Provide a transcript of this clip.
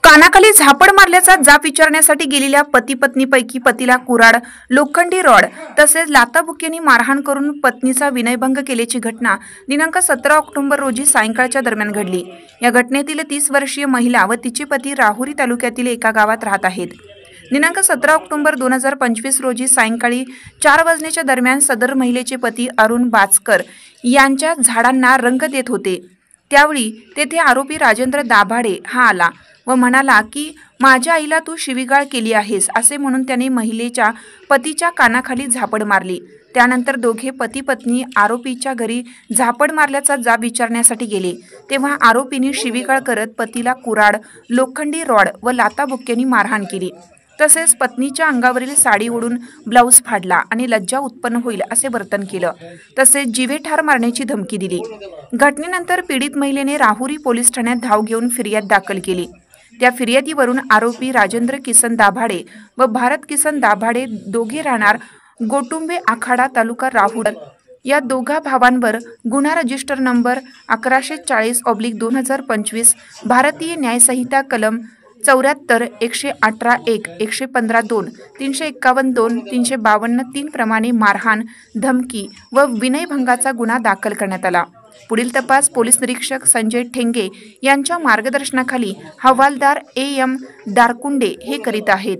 कानाखाली झापड मारल्याचा जाब विचारण्यासाठी गेलेल्या पती पत्नीपैकी पतीला कुऱ्हाड, लोखंडी रॉड तसेच लाथाबुक्क्यांनी मारहाण करून पत्नीचा विनयभंग केल्याची घटना दिनांक 17 ऑक्टोबर रोजी सायंकाळच्या दरम्यान घडली। या घटनेतील 30 वर्षीय महिला व तिचे पती राहुरी तालुक्यातील एका गावात राहत आहेत। दिनांक 17 ऑक्टोबर 2025 रोजी सायंकाळी 4 वाजण्याच्या दरम्यान सदर महिलेचे पती अरुण बाचकर यांच्या झाडांना रंग देत होते। त्यावेळी तेथे आरोपी राजेंद्र दाभाडे हा आला व म्हणाला की माझ्या आईला तू शिवीगाळ केली आहेस असे म्हणून त्याने महिलेच्या पतीच्या कानाखाली झापड मारली। त्यानंतर दोघे पती पत्नी आरोपीच्या घरी झापड मारल्याचा जाब विचारण्यासाठी गेले तेव्हा आरोपींनी शिवीगाळ करत पतीला कुऱ्हाड, लोखंडी रॉड व लाथाबुक्क्यांनी मारहाण केली। तसेच पत्नीच्या अंगावरील साडी ओढून ब्लाऊज फाडला आणि लज्जा उत्पन्न होईल असे वर्तन केलं। तसेच जीवे ठार मारण्याची धमकी दिली। घटनेनंतर पीडित महिलेने राहुरी पोलीस ठाण्यात धाव घेऊन फिर्याद दाखल केली। त्या फिर्यादीवरून आरोपी राजेंद्र किसन दाभाडे व भारत किसन दाभाडे दोघे राहणार गोटुंबे आखाडा तालुका राहुरी या दोघा भावांवर गुन्हा रजिस्टर नंबर 1140/2025 भारतीय न्यायसंहिता कलम 74, 118(1), 115(2), 351(2), 352, 3 प्रमाणे मारहाण, धमकी व विनयभंगाचा गुन्हा दाखल करण्यात आला। पुढील तपास पोलीस निरीक्षक संजय ठेंगे यांच्या मार्गदर्शनाखाली हवालदार AM डारकुंडे हे करीत आहेत।